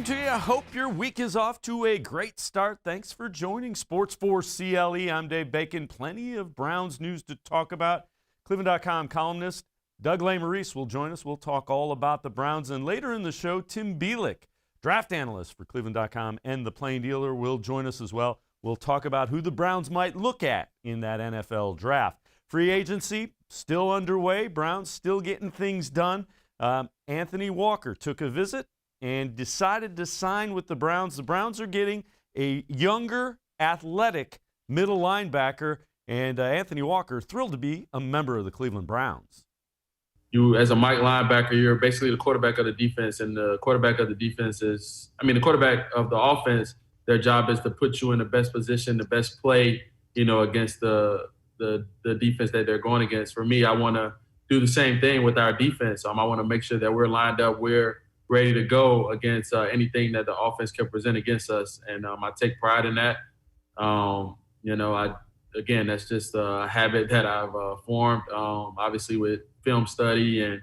to you. I hope your week is off to a great start. Thanks for joining Sports4CLE. I'm Dave Bacon. Plenty of Browns news to talk about. Cleveland.com columnist Doug Lesmerises will join us. We'll talk all about the Browns. And later in the show, Tim Bielik, draft analyst for Cleveland.com and the Plain Dealer, will join us as well. We'll talk about who the Browns might look at in that NFL draft. Free agency still underway. Browns still getting things done. Anthony Walker took a visit and decided to sign with the Browns. The Browns are getting a younger, athletic middle linebacker, and Anthony Walker thrilled to be a member of the Cleveland Browns. You, as a Mike linebacker, you're basically the quarterback of the defense, and the quarterback of the defense is, the quarterback of the offense, their job is to put you in the best position, the best play, against the defense that they're going against. For me, I want to do the same thing with our defense. I want to make sure that we're lined up, we're ready to go against anything that the offense can present against us. And I take pride in that. That's just a habit that I've formed, obviously with film study and,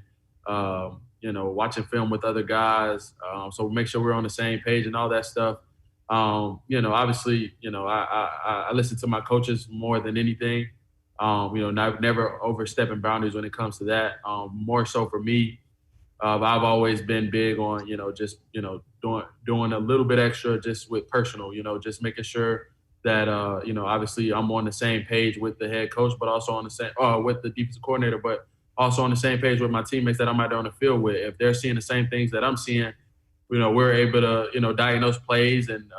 watching film with other guys. So make sure we're on the same page and all that stuff. I listen to my coaches more than anything. Never overstepping boundaries when it comes to that. More so for me, I've always been big on, doing a little bit extra just with personal, just making sure that, obviously I'm on the same page with the head coach, but also on the same, with the defensive coordinator, but also on the same page with my teammates that I'm out there on the field with. If they're seeing the same things that I'm seeing, we're able to, diagnose plays and,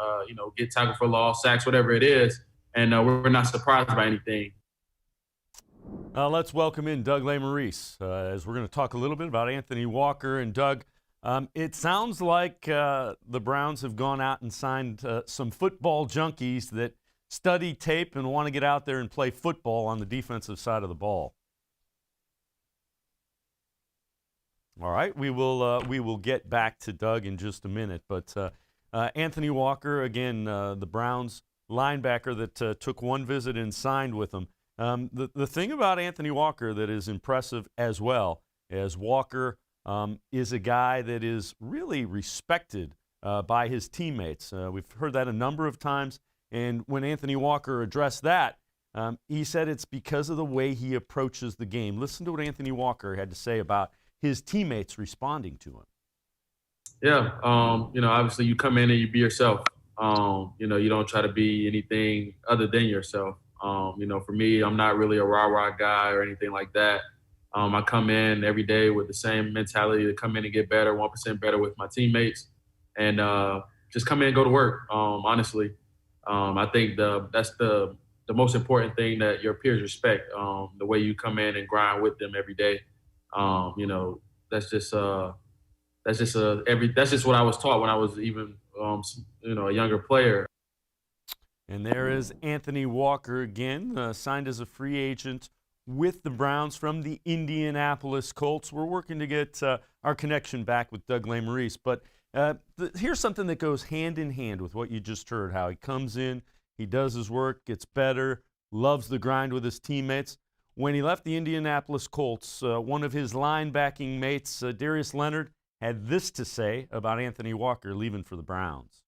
get tackled for loss, sacks, whatever it is. And we're not surprised by anything. Let's welcome in Doug Lesmerises as we're going to talk a little bit about Anthony Walker. And Doug, it sounds like the Browns have gone out and signed some football junkies that study tape and want to get out there and play football on the defensive side of the ball. All right, we will get back to Doug in just a minute. But Anthony Walker, again, the Browns linebacker that took one visit and signed with them. The thing about Anthony Walker that is impressive as well as Walker is a guy that is really respected by his teammates. We've heard that a number of times, and when Anthony Walker addressed that, he said it's because of the way he approaches the game. Listen to what Anthony Walker had to say about his teammates responding to him. Yeah, obviously you come in and you be yourself. You don't try to be anything other than yourself. For me, I'm not really a rah-rah guy or anything like that. I come in every day with the same mentality to come in and get better, 1% better with my teammates, and just come in and go to work, honestly. I think that's the most important thing, that your peers respect, the way you come in and grind with them every day. That's just what I was taught when I was even, a younger player. And there is Anthony Walker again, signed as a free agent with the Browns from the Indianapolis Colts. We're working to get our connection back with Doug Lesmerises. But here's something that goes hand in hand with what you just heard, how he comes in, he does his work, gets better, loves the grind with his teammates. When he left the Indianapolis Colts, one of his linebacking mates, Darius Leonard, had this to say about Anthony Walker leaving for the Browns.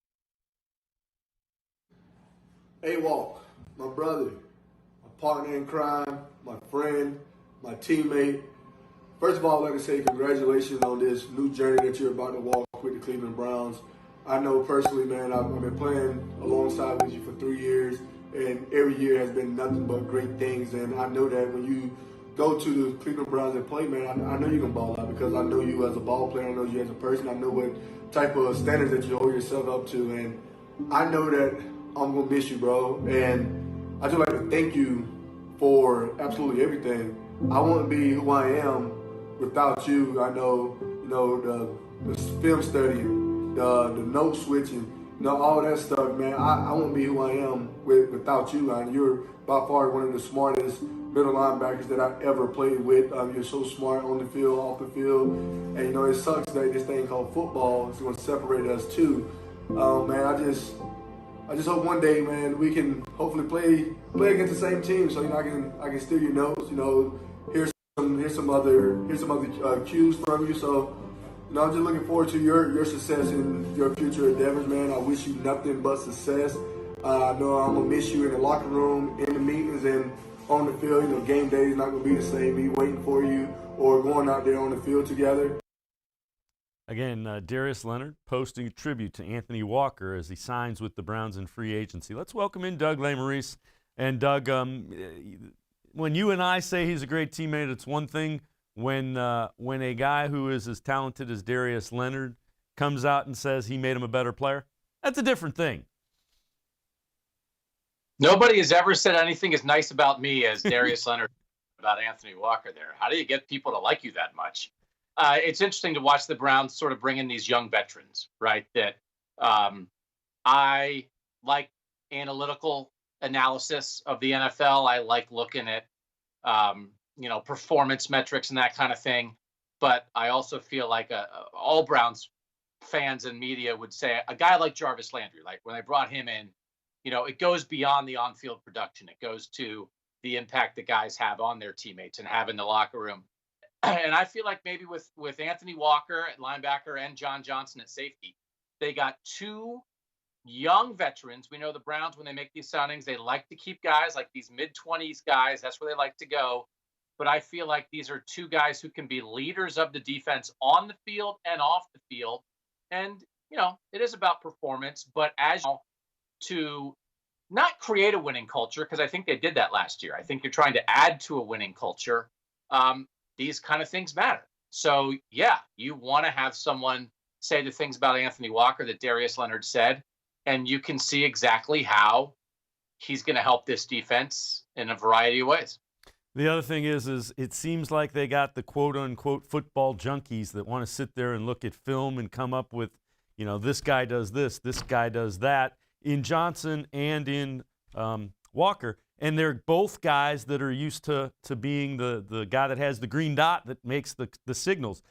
Hey, Walt, my brother, my partner in crime, my friend, my teammate. First of all, I'd like to say congratulations on this new journey that you're about to walk with the Cleveland Browns. I know personally, man, I've been playing alongside with you for 3 years, and every year has been nothing but great things. And I know that when you go to the Cleveland Browns and play, man, I know you're going to ball out, because I know you as a ball player, I know you as a person, I know what type of standards that you hold yourself up to, and I know that I'm going to miss you, bro. And I just like to thank you for absolutely everything. I wouldn't be who I am without you. I know, the film studying, the note switching, all that stuff, man. I wouldn't be who I am without you. And you're by far one of the smartest middle linebackers that I ever played with. You're so smart on the field, off the field. And, it sucks that this thing called football is going to separate us too. Man, I just hope one day, man, we can hopefully play against the same team. So I can steal your notes. Here's some other cues from you. So No, I'm just looking forward to your success in your future endeavors, man. I wish you nothing but success. I know I'm going to miss you in the locker room, in the meetings, and on the field. You know, game day is not going to be the same, me waiting for you or going out there on the field together. Again, Darius Leonard posting a tribute to Anthony Walker as he signs with the Browns in free agency. Let's welcome in Doug Lesmerises. And Doug, when you and I say he's a great teammate, it's one thing. When a guy who is as talented as Darius Leonard comes out and says he made him a better player, that's a different thing. Nobody has ever said anything as nice about me as Darius Leonard about Anthony Walker there. How do you get people to like you that much? It's interesting to watch the Browns sort of bring in these young veterans, right? That I like analytical analysis of the NFL. I like looking at, performance metrics and that kind of thing. But I also feel like all Browns fans and media would say a guy like Jarvis Landry, like when they brought him in, it goes beyond the on-field production. It goes to the impact that guys have on their teammates and have in the locker room. And I feel like maybe with Anthony Walker at linebacker and John Johnson at safety, they got two young veterans. We know the Browns, when they make these signings, they like to keep guys like these mid-20s guys. That's where they like to go. But I feel like these are two guys who can be leaders of the defense on the field and off the field. And, it is about performance, but to not create a winning culture, because I think they did that last year. I think you're trying to add to a winning culture. These kind of things matter. So, yeah, you want to have someone say the things about Anthony Walker that Darius Leonard said, and you can see exactly how he's going to help this defense in a variety of ways. The other thing is it seems like they got the quote-unquote football junkies that want to sit there and look at film and come up with, this guy does this guy does that, in Johnson and in Walker. And they're both guys that are used to being the guy that has the green dot that makes the signals.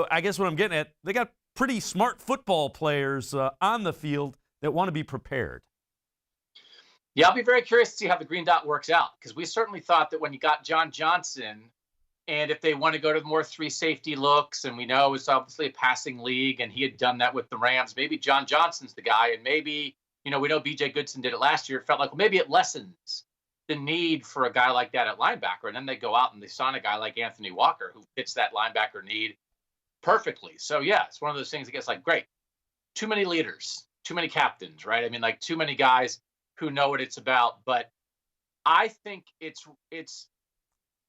I guess what I'm getting at, they got pretty smart football players on the field that want to be prepared. Yeah, I'll be very curious to see how the green dot works out, because we certainly thought that when you got John Johnson, and if they want to go to the more three safety looks, and we know it's obviously a passing league, and he had done that with the Rams, maybe John Johnson's the guy, and maybe, we know B.J. Goodson did it last year. It felt like, well, maybe it lessens the need for a guy like that at linebacker, and then they go out and they sign a guy like Anthony Walker who fits that linebacker need perfectly. So, yeah, it's one of those things that gets like, great, too many leaders, too many captains, right? I mean, like too many guys who know what it's about. But I think it's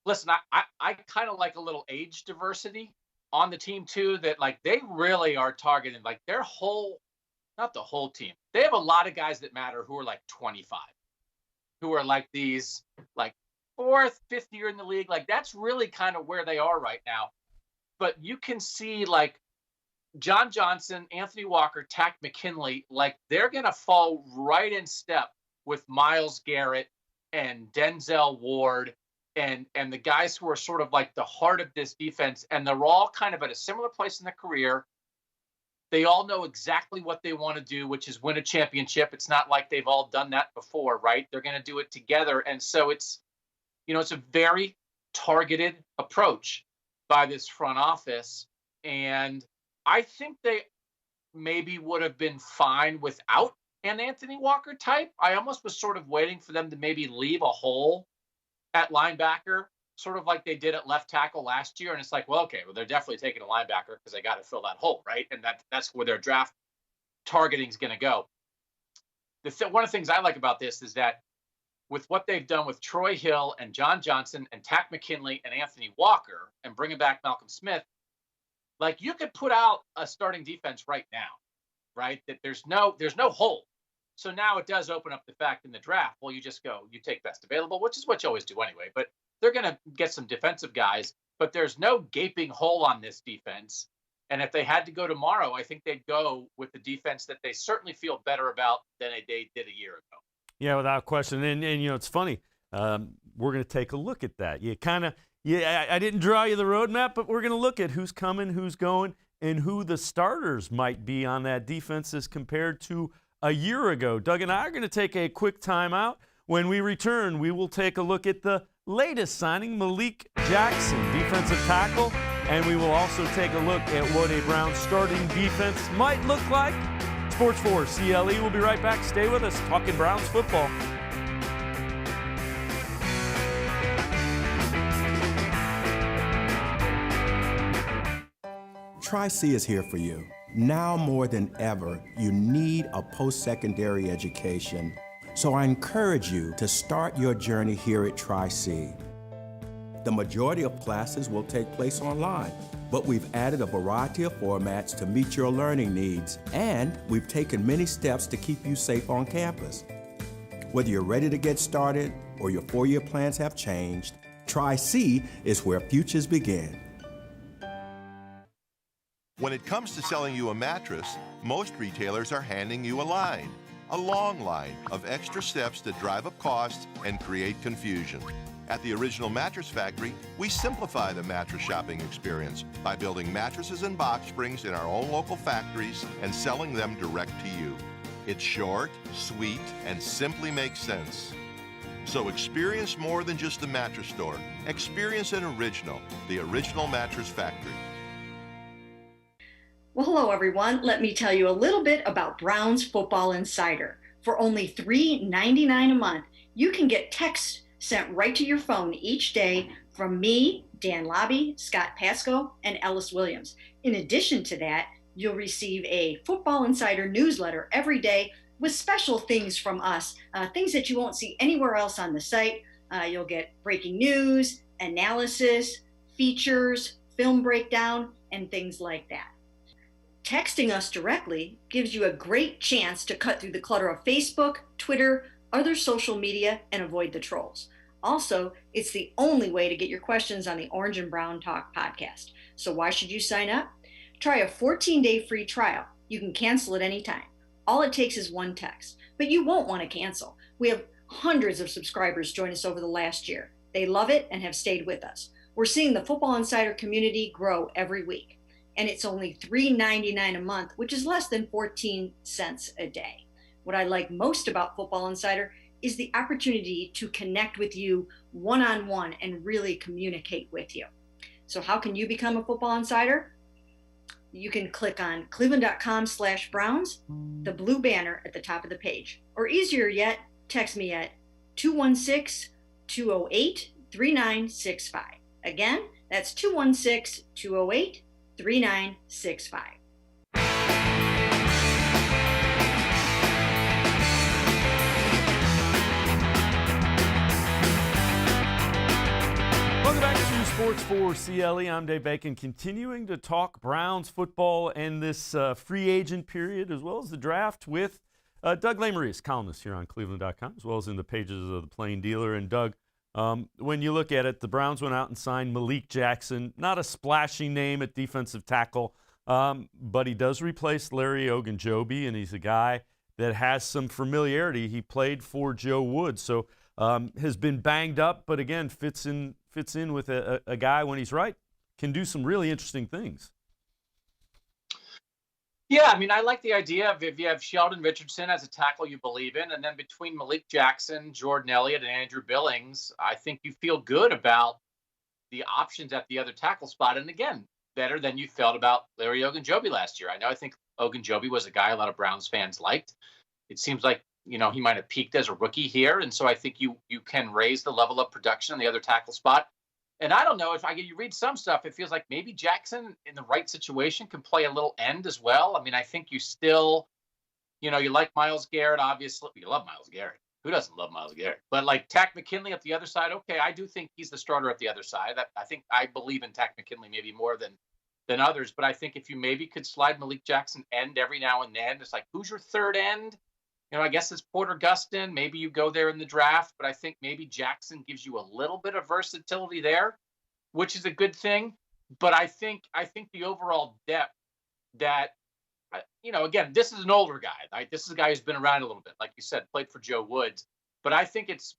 listen, I kind of like a little age diversity on the team too, that like they really are targeting like their whole, not the whole team. They have a lot of guys that matter who are like 25, who are like these like fourth, fifth year in the league. Like that's really kind of where they are right now. But you can see like John Johnson, Anthony Walker, Takk McKinley, like they're going to fall right in step with Myles Garrett and Denzel Ward and the guys who are sort of like the heart of this defense. And they're all kind of at a similar place in their career. They all know exactly what they want to do, which is win a championship. It's not like they've all done that before, right? They're going to do it together. And so it's a very targeted approach by this front office. And I think they maybe would have been fine without an Anthony Walker type. I almost was sort of waiting for them to maybe leave a hole at linebacker, sort of like they did at left tackle last year. And it's like, well, okay, well, they're definitely taking a linebacker because they got to fill that hole, right? And that's where their draft targeting is going to go. One of the things I like about this is that with what they've done with Troy Hill and John Johnson and Takk McKinley and Anthony Walker and bringing back Malcolm Smith, like you could put out a starting defense right now, right? That there's no hole. So now it does open up the fact in the draft. Well, you just go, you take best available, which is what you always do anyway. But they're going to get some defensive guys, but there's no gaping hole on this defense. And if they had to go tomorrow, I think they'd go with the defense that they certainly feel better about than they did a year ago. Yeah, without question. And it's funny. We're going to take a look at that. I didn't draw you the roadmap, but we're going to look at who's coming, who's going, and who the starters might be on that defense as compared to a year ago. Doug and I are going to take a quick timeout. When we return, we will take a look at the latest signing, Malik Jackson, defensive tackle And we will also take a look at what a Browns starting defense might look like. Sports 4 CLE will be right back. Stay with us, talking Browns football. Tri-C is here for you. Now more than ever, you need a post-secondary education. So I encourage you to start your journey here at Tri-C. The majority of classes will take place online, but we've added a variety of formats to meet your learning needs, and we've taken many steps to keep you safe on campus. Whether you're ready to get started or your four-year plans have changed, Tri-C is where futures begin. When it comes to selling you a mattress, most retailers are handing you a long line of extra steps that drive up costs and create confusion. At the Original Mattress Factory, we simplify the mattress shopping experience by building mattresses and box springs in our own local factories and selling them direct to you. It's short, sweet, and simply makes sense. So experience more than just the mattress store. Experience an original, the Original Mattress Factory. Well, hello everyone. Let me tell you a little bit about Browns Football Insider. For only $3.99 a month, you can get text sent right to your phone each day from me, Dan Lobby, Scott Pasco, and Ellis Williams. In addition to that, you'll receive a Football Insider newsletter every day with special things from us, things that you won't see anywhere else on the site. You'll get breaking news, analysis, features, film breakdown, and things like that. Texting us directly gives you a great chance to cut through the clutter of Facebook, Twitter, other social media, and avoid the trolls. Also, it's the only way to get your questions on the Orange and Brown Talk podcast. So why should you sign up? Try a 14-day free trial. You can cancel at any time. All it takes is one text, but you won't want to cancel. We have hundreds of subscribers join us over the last year. They love it and have stayed with us. We're seeing the Football Insider community grow every week. And it's only $3.99 a month, which is less than 14 cents a day. What I like most about Football Insider is the opportunity to connect with you one-on-one and really communicate with you. So how can you become a Football Insider? You can click on cleveland.com/Browns, the blue banner at the top of the page. Or easier yet, text me at 216-208-3965. Again, that's 216-208-3965. Welcome back to Sports 4 CLE. I'm Dave Bacon, continuing to talk Browns football and this free agent period, as well as the draft, with Doug Lesmerises, columnist here on cleveland.com, as well as in the pages of the Plain Dealer. And Doug, when you look at it, the Browns went out and signed MALIK Jackson, not a splashy name at defensive tackle, but he does replace Larry Ogunjobi, and he's a guy that has some familiarity. He played for Joe Woods, so has been banged up, but again, fits in with a guy when he's right, can do some really interesting things. Yeah, I mean, I like the idea of if you have Sheldon Richardson as a tackle you believe in, and then between MALIK Jackson, Jordan Elliott, and Andrew Billings, I think you feel good about the options at the other tackle spot. And again, better than you felt about Larry Ogunjobi last year. I think Ogunjobi was a guy a lot of Browns fans liked. It seems like, he might have peaked as a rookie here. And so I think you can raise the level of production on the other tackle spot. And I don't know, you read some stuff, it feels like maybe Jackson in the right situation can play a little end as well. I mean, I think you still, you like Myles Garrett, obviously. You love Myles Garrett. Who doesn't love Myles Garrett? But like Takk McKinley at the other side, okay, I do think he's the starter at the other side. I believe in Takk McKinley maybe more than others. But I think if you maybe could slide MALIK Jackson end every now and then, it's like, who's your third end? I guess it's Porter Gustin. Maybe you go there in the draft, but I think maybe Jackson gives you a little bit of versatility there, which is a good thing. But I think the overall depth that, again, this is an older guy. Right? This is a guy who's been around a little bit, like you said, played for Joe Woods. But I think it's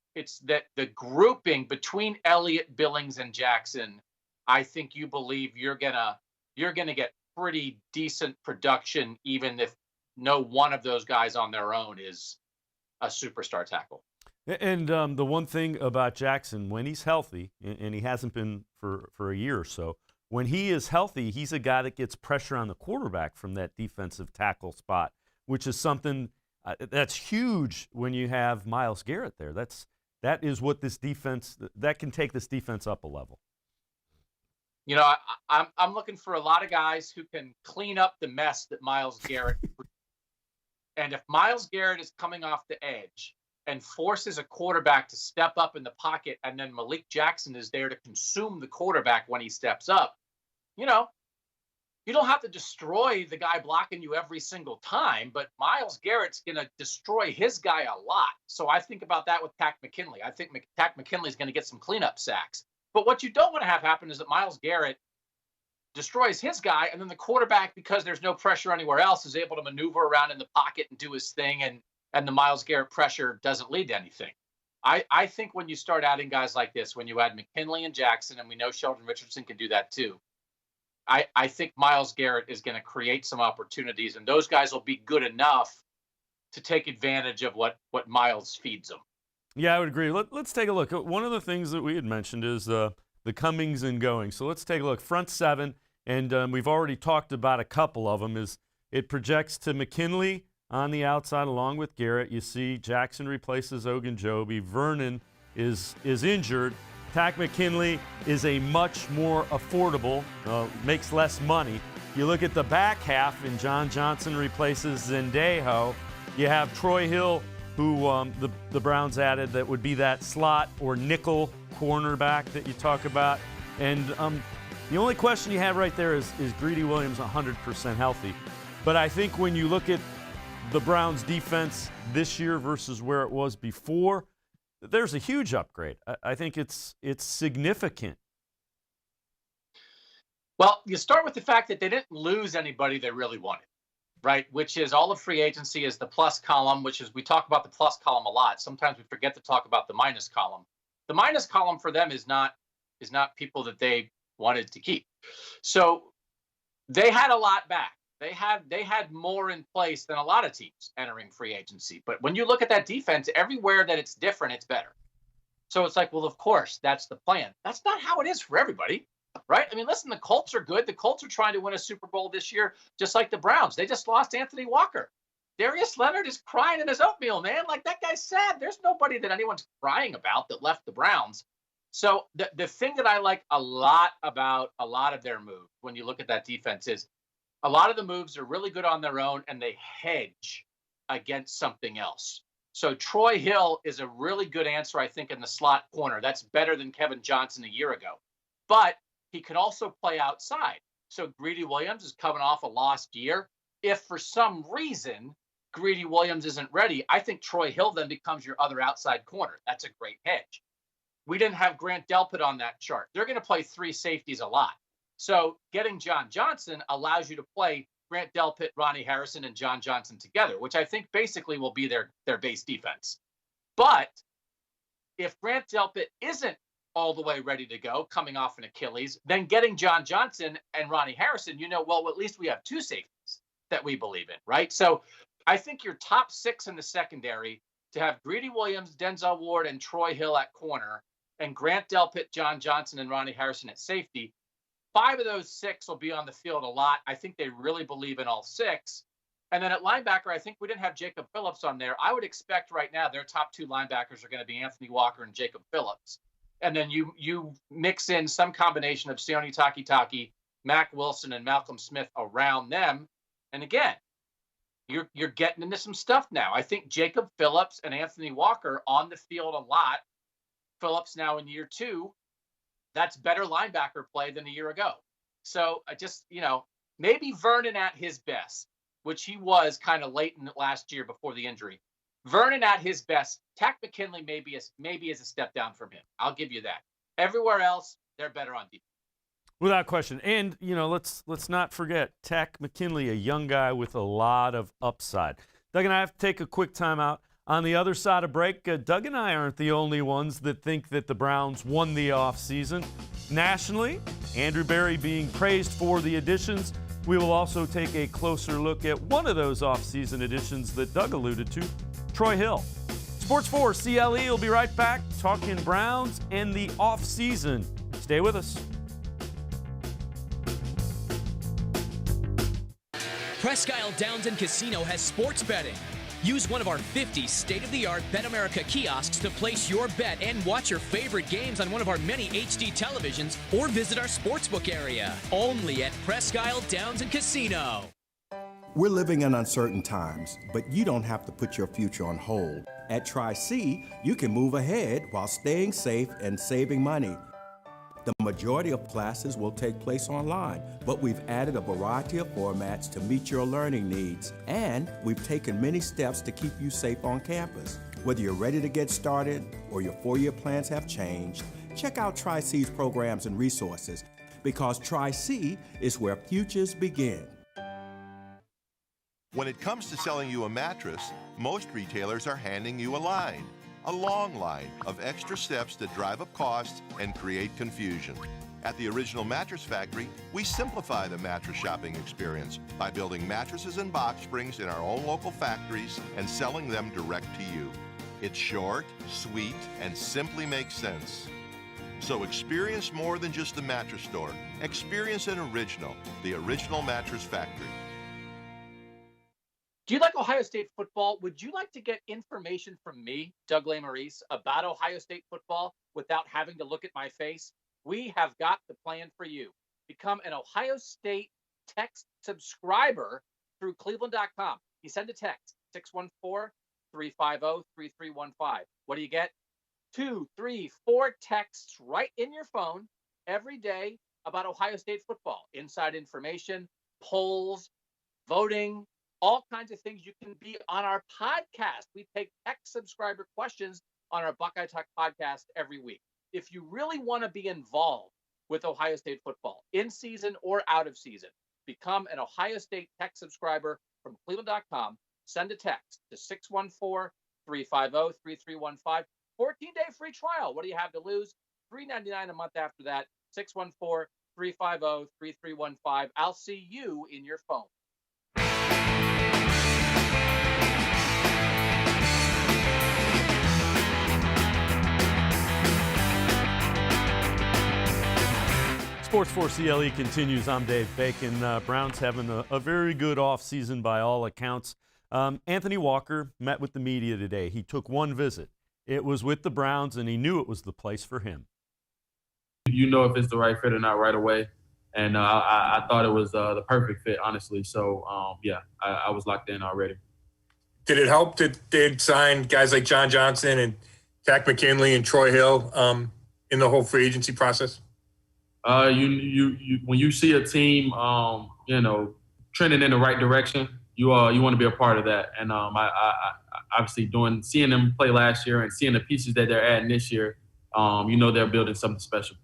that the grouping between Elliott, Billings, and Jackson, I think you believe you're gonna get pretty decent production, even if no one of those guys on their own is a superstar tackle. And the one thing about Jackson, when he's healthy, and he hasn't been for a year or so, when he is healthy, he's a guy that gets pressure on the quarterback from that defensive tackle spot, which is something that's huge when you have Myles Garrett there. That is what this defense, that can take this defense up a level. You know, I'm looking for a lot of guys who can clean up the mess that Myles Garrett. And if Myles Garrett is coming off the edge and forces a quarterback to step up in the pocket, and then Malik Jackson is there to consume the quarterback when he steps up, you know, you don't have to destroy the guy blocking you every single time, but Myles Garrett's going to destroy his guy a lot. So I think about that with Takk McKinley. I think Takk McKinley is going to get some cleanup sacks. But what you don't want to have happen is that Myles Garrett destroys his guy, and then the quarterback, because there's no pressure anywhere else, is able to maneuver around in the pocket and do his thing, and the Myles Garrett pressure doesn't lead to anything. I think when you start adding guys like this, when you add McKinley and Jackson, and we know Sheldon Richardson can do that too, I think Myles Garrett is going to create some opportunities, and those guys will be good enough to take advantage of what Myles feeds them. Yeah, I would agree. Let's take a look. One of the things that we had mentioned is the comings and goings. So let's take a look. Front seven, and we've already talked about a couple of them, is it projects to McKinley on the outside along with Garrett. You see Jackson replaces Ogunjobi. Vernon is injured. Takk McKinley is a much more affordable, makes less money. You look at the back half, and John Johnson replaces Zendejo. You have Troy Hill, who the Browns added, that would be that slot or nickel cornerback that you talk about. And the only question you have right there is Greedy Williams 100% healthy? But I think when you look at the Browns defense this year versus where it was before, there's a huge upgrade. I think it's significant. Well, you start with the fact that they didn't lose anybody they really wanted, right? Which is all of free agency is the plus column, which is, we talk about the plus column a lot. Sometimes we forget to talk about the minus column. The minus column for them is not people that they wanted to keep. So they had a lot back. They had more in place than a lot of teams entering free agency. But when you look at that defense, everywhere that it's different, it's better. So it's like, well, of course, that's the plan. That's not how it is for everybody, right? I mean, listen, the Colts are good. The Colts are trying to win a Super Bowl this year, just like the Browns. They just lost Anthony Walker. Darius Leonard is crying in his oatmeal, man. Like, that guy's sad. There's nobody that anyone's crying about that left the Browns. So the thing that I like a lot about a lot of their moves, when you look at that defense, is a lot of the moves are really good on their own, and they hedge against something else. So Troy Hill is a really good answer, I think, in the slot corner. That's better than Kevin Johnson a year ago. But he can also play outside. So Greedy Williams is coming off a lost year. If for some reason Greedy Williams isn't ready, I think Troy Hill then becomes your other outside corner. That's a great hedge. We didn't have Grant Delpit on that chart. They're going to play three safeties a lot. So getting John Johnson allows you to play Grant Delpit, Ronnie Harrison, and John Johnson together, which I think basically will be their base defense. But if Grant Delpit isn't all the way ready to go, coming off an Achilles, then getting John Johnson and Ronnie Harrison, well, at least we have two safeties that we believe in, right? So I think your top six in the secondary, to have Greedy Williams, Denzel Ward, and Troy Hill at corner, and Grant Delpit, John Johnson, and Ronnie Harrison at safety, 5 of those 6 will be on the field a lot. I think they really believe in all 6. And then at linebacker, I think we didn't have Jacob Phillips on there. I would expect right now their top 2 linebackers are going to be Anthony Walker and Jacob Phillips. And then you mix in some combination of Sione Takitaki, Mack Wilson, and Malcolm Smith around them. And again, you're getting into some stuff now. I think Jacob Phillips and Anthony Walker on the field a lot. Phillips now in year 2. That's better linebacker play than a year ago. So I just, maybe Vernon at his best, which he was kind of late in last year before the injury. Vernon at his best, Takk McKinley maybe is a step down from him. I'll give you that. Everywhere else, they're better on defense. Without question. And, let's not forget Takk McKinley, a young guy with a lot of upside. Doug and I have to take a quick timeout. On the other side of break, Doug and I aren't the only ones that think that the Browns won the offseason. Nationally, Andrew Berry being praised for the additions. We will also take a closer look at one of those offseason additions that Doug alluded to, Troy Hill. Sports4CLE will be right back talking Browns and the offseason. Stay with us. Presque Isle Downs and Casino has sports betting. Use one of our 50 state-of-the-art Bet America kiosks to place your bet and watch your favorite games on one of our many HD televisions or visit our sportsbook area. Only at Presque Isle Downs and Casino. We're living in uncertain times, but you don't have to put your future on hold. At Tri-C, you can move ahead while staying safe and saving money. The majority of classes will take place online, but we've added a variety of formats to meet your learning needs, and we've taken many steps to keep you safe on campus. Whether you're ready to get started or your four-year plans have changed, check out Tri-C's programs and resources, because Tri-C is where futures begin. When it comes to selling you a mattress, most retailers are handing you a long line of extra steps that drive up costs and create confusion. At the Original Mattress Factory, we simplify the mattress shopping experience by building mattresses and box springs in our own local factories and selling them direct to you. It's short, sweet, and simply makes sense. So experience more than just the mattress store. Experience an original, the Original Mattress Factory. Do you like Ohio State football? Would you like to get information from me, Doug Lesmerises, about Ohio State football without having to look at my face? We have got the plan for you. Become an Ohio State text subscriber through cleveland.com. You send a text, 614-350-3315. What do you get? 2, 3, 4 texts right in your phone every day about Ohio State football. Inside information, polls, voting, all kinds of things. You can be on our podcast. We take text subscriber questions on our Buckeye Talk podcast every week. If you really want to be involved with Ohio State football, in season or out of season, become an Ohio State text subscriber from cleveland.com. Send a text to 614-350-3315. 14-day free trial. What do you have to lose? $3.99 a month after that. 614-350-3315. I'll see you in your phone. Sports4CLE continues. I'm Dave Bacon. Browns having a very good offseason by all accounts. Anthony Walker met with the media today. He took one visit. It was with the Browns, and he knew it was the place for him. You know if it's the right fit or not right away. And I thought it was the perfect fit, honestly. So, I was locked in already. Did it help that they'd signed guys like John Johnson and Takk McKinley and Troy Hill in the whole free agency process? You when you see a team, trending in the right direction, you want to be a part of that. And I obviously seeing them play last year and seeing the pieces that they're adding this year, they're building something special.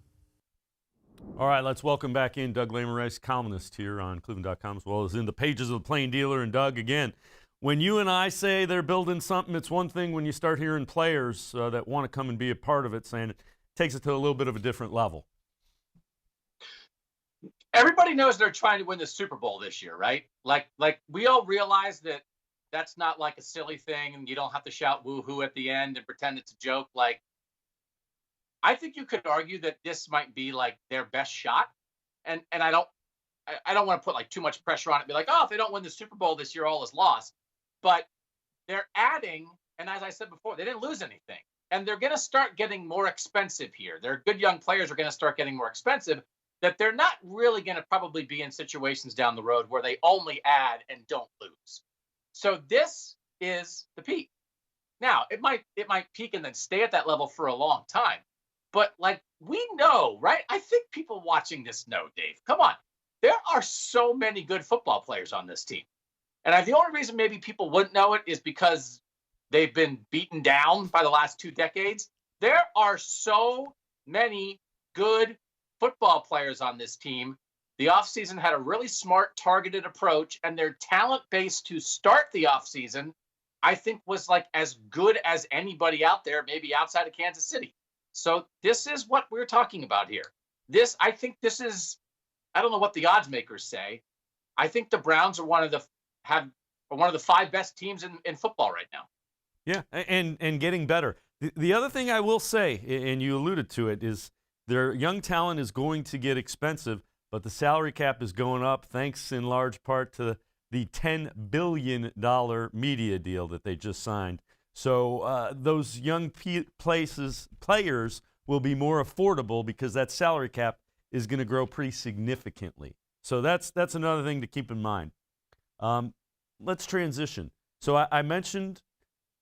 All right, let's welcome back in Doug Lesmerises, columnist here on cleveland.com, as well as in the pages of the Plain Dealer. And Doug, again, when you and I say they're building something, it's one thing when you start hearing players that want to come and be a part of it saying it takes it to a little bit of a different level. Everybody knows they're trying to win the Super Bowl this year, right? Like we all realize that that's not like a silly thing, and you don't have to shout woo-hoo at the end and pretend it's a joke. Like, I think you could argue that this might be like their best shot, and I don't want to put like too much pressure on it. Be like, oh, if they don't win the Super Bowl this year, all is lost. But they're adding, and as I said before, they didn't lose anything, and they're going to start getting more expensive here. Their good young players are going to start getting more expensive. That they're not really going to probably be in situations down the road where they only add and don't lose. So this is the peak. Now, it might peak and then stay at that level for a long time. But like we know, right? I think people watching this know, Dave. Come on. There are so many good football players on this team. And the only reason maybe people wouldn't know it is because they've been beaten down by the last 2 decades. There are so many good football players on this team. The offseason had a really smart, targeted approach, and their talent base to start the offseason, I think, was like as good as anybody out there, maybe outside of Kansas City. So this is what we're talking about here. I think this is, I don't know what the odds makers say. I think the Browns are one of the 5 best teams in football right now. Yeah, and getting better. The other thing I will say, and you alluded to it, is their young talent is going to get expensive, but the salary cap is going up thanks in large part to the $10 billion media deal that they just signed. So those young players will be more affordable because that salary cap is going to grow pretty significantly. So that's another thing to keep in mind. Let's transition. So I mentioned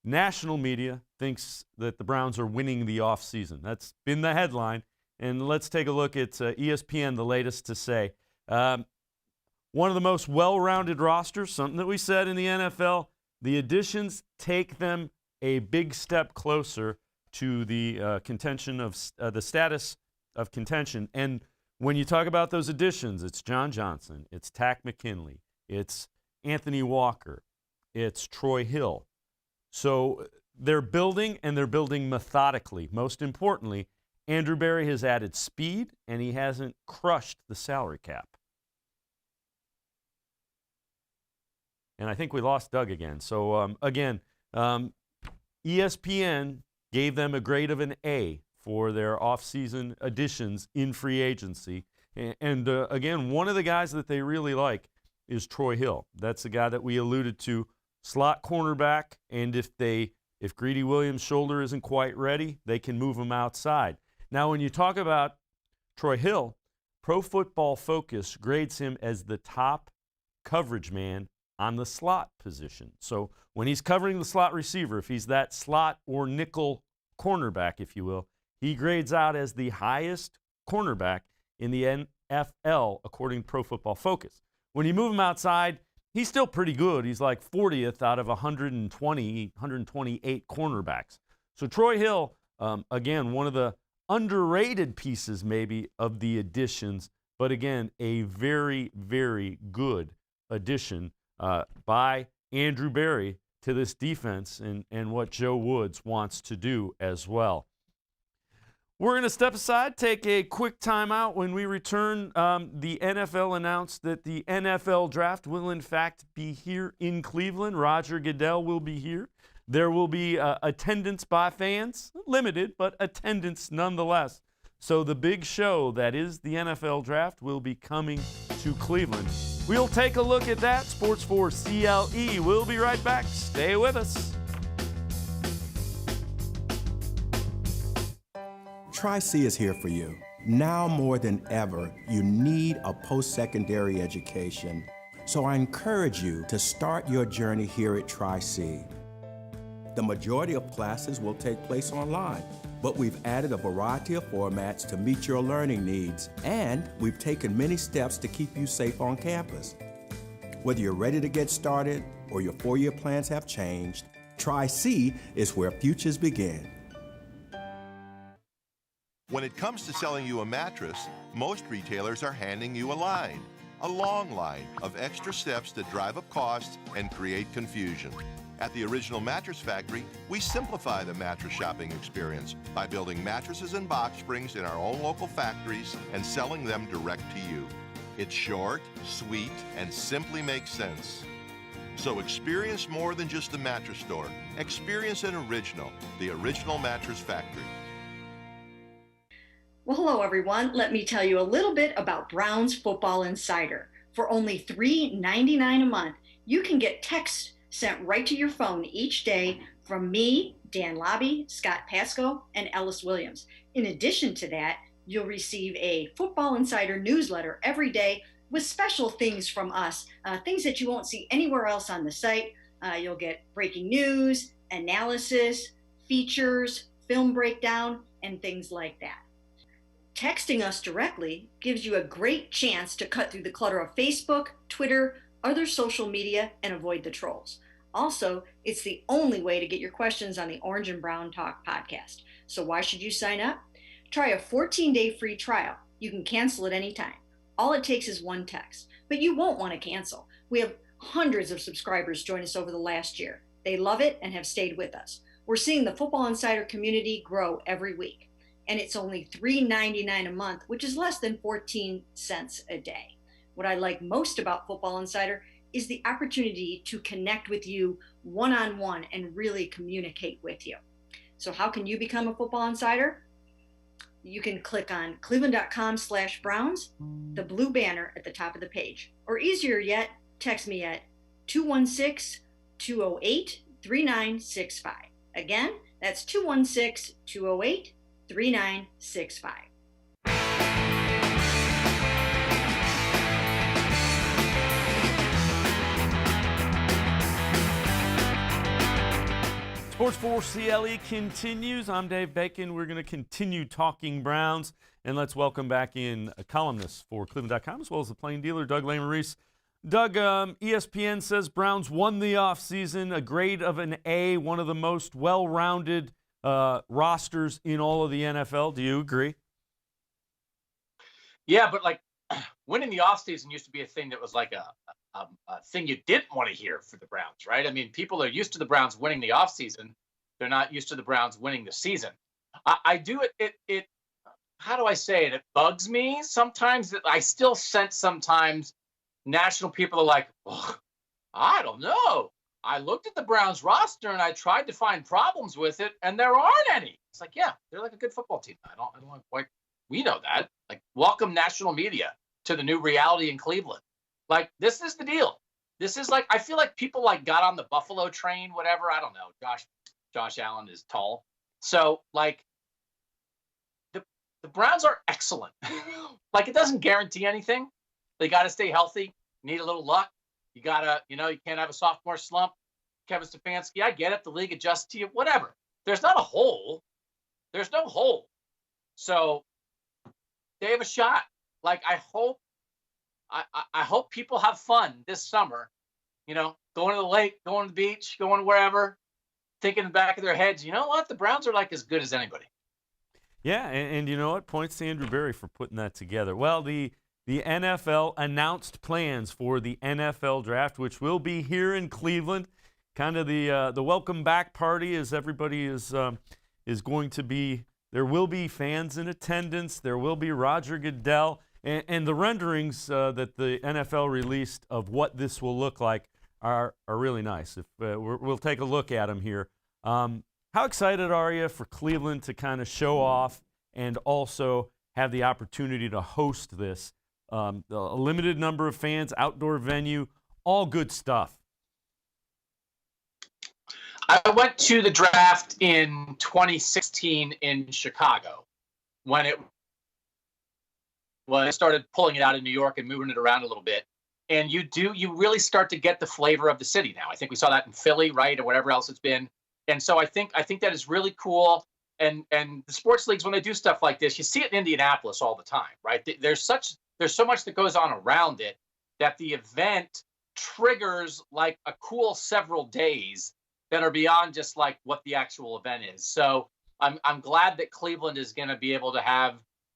national media thinks that the Browns are winning the offseason. That's been the headline. And let's take a look at ESPN, the latest to say. One of the most well-rounded rosters, something that we said in the NFL, the additions take them a big step closer to the contention of the status of contention. And when you talk about those additions, it's John Johnson, it's Takk McKinley, it's Anthony Walker, it's Troy Hill. So they're building, and they're building methodically. Most importantly, Andrew Berry has added speed, and he hasn't crushed the salary cap. And I think we lost Doug again. So, ESPN gave them a grade of an A for their offseason additions in free agency. And again, one of the guys that they really like is Troy Hill. That's the guy that we alluded to, slot cornerback. And if Greedy Williams' shoulder isn't quite ready, they can move him outside. Now, when you talk about Troy Hill, Pro Football Focus grades him as the top coverage man on the slot position. So when he's covering the slot receiver, if he's that slot or nickel cornerback, if you will, he grades out as the highest cornerback in the NFL, according to Pro Football Focus. When you move him outside, he's still pretty good. He's like 40th out of 128 cornerbacks. So Troy Hill, again, one of the underrated pieces maybe of the additions, but again, a very, very good addition by Andrew Berry to this defense and what Joe Woods wants to do as well. We're going to step aside, take a quick timeout. When we return, the NFL announced that the NFL draft will in fact be here in Cleveland. Roger Goodell will be here. There will be attendance by fans, limited, but attendance nonetheless. So the big show that is the NFL draft will be coming to Cleveland. We'll take a look at that. Sports4CLE. We'll be right back. Stay with us. Tri-C is here for you. Now more than ever, you need a post-secondary education. So I encourage you to start your journey here at Tri-C. The majority of classes will take place online, but we've added a variety of formats to meet your learning needs, and we've taken many steps to keep you safe on campus. Whether you're ready to get started or your four-year plans have changed, Tri-C is where futures begin. When it comes to selling you a mattress, most retailers are handing you a long line of extra steps that drive up costs and create confusion. At the Original Mattress Factory, we simplify the mattress shopping experience by building mattresses and box springs in our own local factories and selling them direct to you. It's short, sweet, and simply makes sense. So experience more than just a mattress store. Experience an original, the Original Mattress Factory. Well, hello, everyone. Let me tell you a little bit about Browns Football Insider. For only $3.99 a month, you can get text sent right to your phone each day from me, Dan Lobby, Scott Pasco, and Ellis Williams. In addition to that, you'll receive a Football Insider newsletter every day with special things from us, things that you won't see anywhere else on the site. You'll get breaking news, analysis, features, film breakdown, and things like that. Texting us directly gives you a great chance to cut through the clutter of Facebook, Twitter, other social media, and avoid the trolls. Also, it's the only way to get your questions on the Orange and Brown Talk podcast. So why should you sign up? Try a 14-day free trial. You can cancel at any time. All it takes is one text, but you won't want to cancel. We have hundreds of subscribers join us over the last year. They love it and have stayed with us. We're seeing the Football Insider community grow every week, and it's only $3.99 a month, which is less than 14 cents a day. What I like most about Football Insider is the opportunity to connect with you one-on-one and really communicate with you. So how can you become a Football Insider? You can click on cleveland.com/Browns, the blue banner at the top of the page. Or easier yet, text me at 216-208-3965. Again, that's 216-208-3965. Sports4CLE continues. I'm Dave Bacon. We're going to continue talking Browns. And let's welcome back in a columnist for cleveland.com as well as the plain dealer, Doug Lesmerises. Doug, ESPN says Browns won the offseason, a grade of an A, one of the most well-rounded rosters in all of the NFL. Do you agree? Yeah, but like winning the offseason used to be a thing that was like a thing you didn't want to hear for the Browns, right? I mean, people are used to the Browns winning the offseason. They're not used to the Browns winning the season. I do it, how do I say it? It bugs me sometimes that I still sense sometimes national people are like, oh, I don't know. I looked at the Browns roster and I tried to find problems with it, and there aren't any. It's like, yeah, they're like a good football team. I don't like, we know that. Like, welcome national media to the new reality in Cleveland. Like, this is the deal. This is like, I feel like people like got on the Buffalo train, whatever. I don't know. Josh Allen is tall. So like the Browns are excellent. Like, it doesn't guarantee anything. They got to stay healthy. Need a little luck. You got to, you can't have a sophomore slump. Kevin Stefanski, I get it. The league adjusts to you, whatever. There's not a hole. There's no hole. So they have a shot. Like, I hope people have fun this summer, going to the lake, going to the beach, going wherever, thinking in the back of their heads, you know what? The Browns are like as good as anybody. Yeah, and you know what? Points to Andrew Berry for putting that together. Well, the NFL announced plans for the NFL draft, which will be here in Cleveland. Kind of the welcome back party, as everybody is going to be. There will be fans in attendance. There will be Roger Goodell. And the renderings that the NFL released of what this will look like are really nice. If we'll take a look at them here. How excited are you for Cleveland to kind of show off and also have the opportunity to host this? A limited number of fans, outdoor venue, all good stuff. I went to the draft in 2016 in Chicago when I started pulling it out in New York and moving it around a little bit. And you really start to get the flavor of the city now. I think we saw that in Philly, right, or whatever else it's been. And so I think that is really cool. And the sports leagues, when they do stuff like this, you see it in Indianapolis all the time, right? There's so much that goes on around it that the event triggers like a cool several days that are beyond just like what the actual event is. So I'm glad that Cleveland is going to be able to have,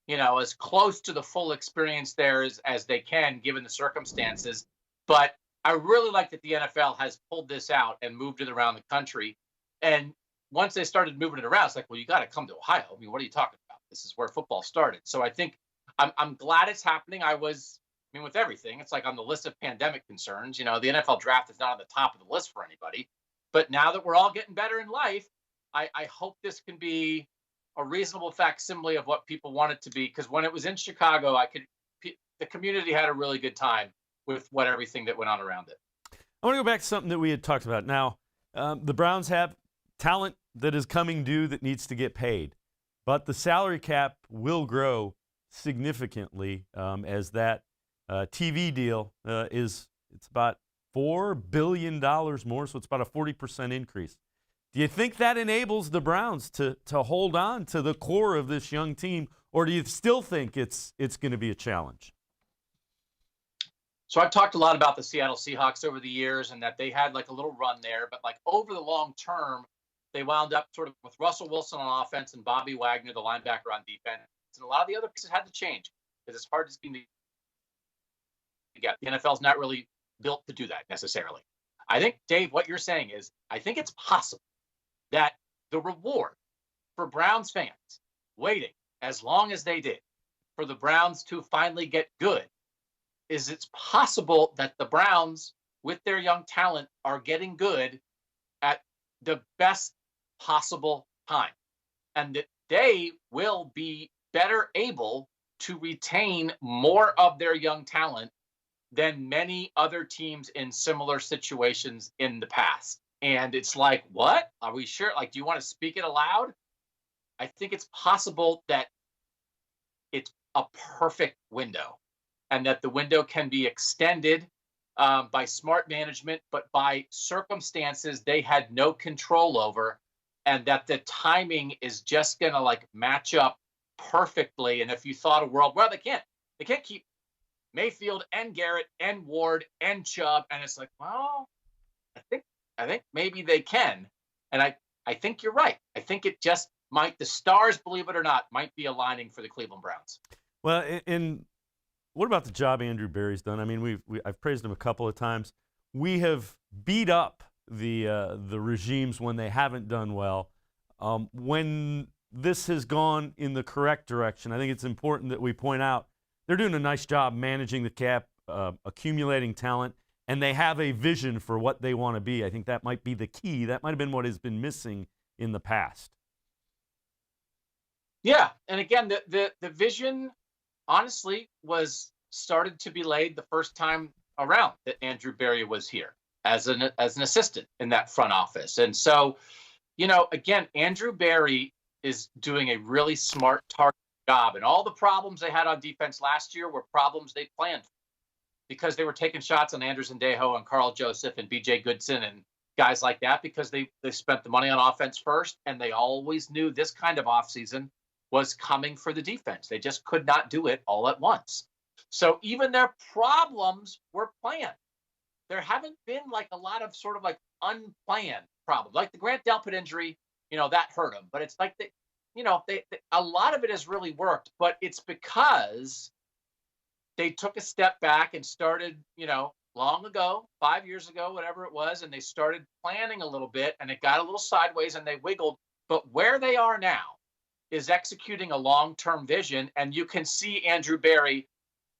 as close to the full experience there as they can, given the circumstances. But I really like that the NFL has pulled this out and moved it around the country. And once they started moving it around, it's like, well, you got to come to Ohio. I mean, what are you talking about? This is where football started. So I think I'm glad it's happening. With everything, it's like on the list of pandemic concerns. The NFL draft is not on the top of the list for anybody. But now that we're all getting better in life, I hope this can be a reasonable facsimile of what people want it to be. Because when it was in Chicago, the community had a really good time with everything that went on around it. I want to go back to something that we had talked about. Now, the Browns have talent that is coming due that needs to get paid. But the salary cap will grow significantly as that TV deal it's about $4 billion more, so it's about a 40% increase. Do you think that enables the Browns to hold on to the core of this young team, or do you still think it's going to be a challenge? So I've talked a lot about the Seattle Seahawks over the years and that they had like a little run there, but like over the long term, they wound up sort of with Russell Wilson on offense and Bobby Wagner, the linebacker, on defense. And a lot of the other pieces had to change because it's hard to scheme to get. The NFL's not really built to do that necessarily. I think, Dave, what you're saying is I think it's possible that the reward for Browns fans waiting as long as they did for the Browns to finally get good is it's possible that the Browns, with their young talent, are getting good at the best possible time, and that they will be better able to retain more of their young talent than many other teams in similar situations in the past. And it's like, what? Are we sure? Like, do you want to speak it aloud? I think it's possible that it's a perfect window and that the window can be extended by smart management, but by circumstances they had no control over, and that the timing is just going to like match up perfectly. And if you thought a world, well, they can't keep Mayfield and Garrett and Ward and Chubb. And it's like, well, I think maybe they can. And I think you're right. I think it just might, the stars, believe it or not, might be aligning for the Cleveland Browns. Well, and what about the job Andrew Berry's done? I mean, I've praised him a couple of times. We have beat up the regimes when they haven't done well. When this has gone in the correct direction, I think it's important that we point out they're doing a nice job managing the cap, accumulating talent, and they have a vision for what they want to be. I think that might be the key. That might have been what has been missing in the past. Yeah, and again, the vision, honestly, was started to be laid the first time around that Andrew Berry was here as an assistant in that front office. And so, you know, again, Andrew Berry is doing a really smart, targeted job. And all the problems they had on defense last year were problems they planned for, because they were taking shots on Andrews and Dejo and Carl Joseph and B.J. Goodson and guys like that, because they spent the money on offense first, and they always knew this kind of offseason was coming for the defense. They just could not do it all at once. So even their problems were planned. There haven't been like a lot of sort of like unplanned problems, like the Grant Delpit injury, you know, that hurt them. But it's like, a lot of it has really worked, but it's because they took a step back and started, long ago, 5 years ago, whatever it was, and they started planning a little bit, and it got a little sideways and they wiggled. But where they are now is executing a long-term vision, and you can see Andrew Berry